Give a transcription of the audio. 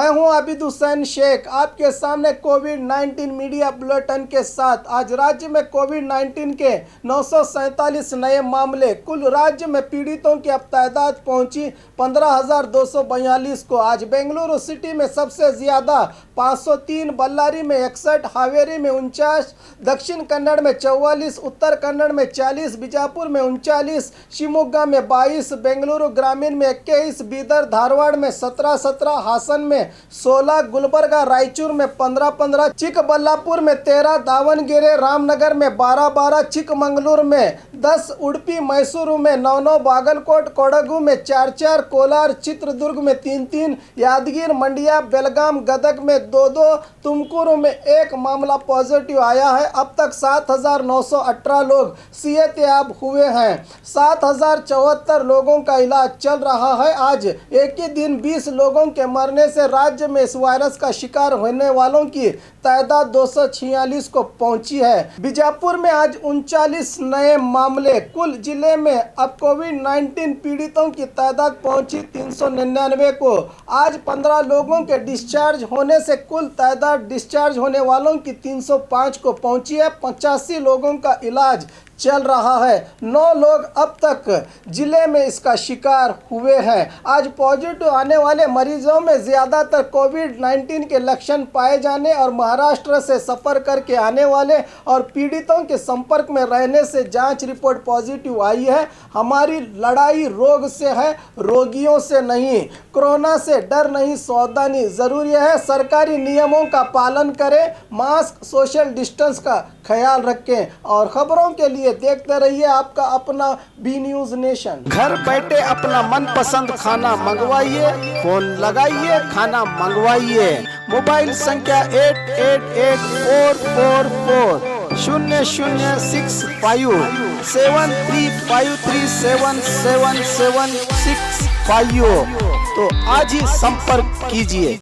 मैं हूं आबिद हुसैन शेख, आपके सामने कोविड-19 मीडिया बुलेटिन के साथ। आज राज्य में कोविड-19 के 947 नए मामले, कुल राज्य में पीड़ितों की अब तादाद पहुंची 15,242 को। आज बेंगलुरु सिटी में सबसे ज़्यादा 503, बल्लारी में 61, हावेरी में 49, दक्षिण कन्नड़ में 44, उत्तर कन्नड़ में 40, बीजापुर में 39, शिवमोगा में 22, बेंगलुरु ग्रामीण में 21, बीदर धारवाड़ में 17, हासन में 16, गुलबर्गा रायचूर में 15, चिकबल्लापुर में 13, दावणगेरे रामनगर में 12, चिकमंगलुरु में 10, उडुपी मैसूरू में 9, बागलकोट कोडगु में 4, कोलार चित्रदुर्ग में 3, यादगीर मंडिया बेलगाम गदग में 2, तुमकुरू में 1 मामला पॉजिटिव आया है। अब तक 7,918 लोग सेहतयाब हुए हैं। 7,074 लोगों का इलाज चल रहा है। आज एक ही दिन 20 लोगों के मरने से राज्य में इस वायरस का शिकार होने वालों की तादाद 246 को पहुंची है। बीजापुर में आज 39 नए मामले, कुल जिले में अब कोविड-19 पीड़ितों की तादाद पहुंची 399 को। आज 15 लोगों के डिस्चार्ज होने से कुल तादाद डिस्चार्ज होने वालों की 305 को पहुंची है। 85 लोगों का इलाज चल रहा है। 9 लोग अब तक जिले में इसका शिकार हुए हैं। आज पॉजिटिव आने वाले मरीजों में ज़्यादातर कोविड-19 के लक्षण पाए जाने और महाराष्ट्र से सफ़र करके आने वाले और पीड़ितों के संपर्क में रहने से जांच रिपोर्ट पॉजिटिव आई है। हमारी लड़ाई रोग से है, रोगियों से नहीं। कोरोना से डर नहीं, सावधानी ज़रूरी है। सरकारी नियमों का पालन करें, मास्क, सोशल डिस्टेंस का ख्याल रखें और खबरों के लिए देखते रहिए आपका अपना बी न्यूज़ नेशन। घर बैठे अपना मनपसंद खाना मंगवाइए, फोन लगाइए, खाना मंगवाइए। मोबाइल संख्या 888844400653537776 तो आज ही संपर्क कीजिए।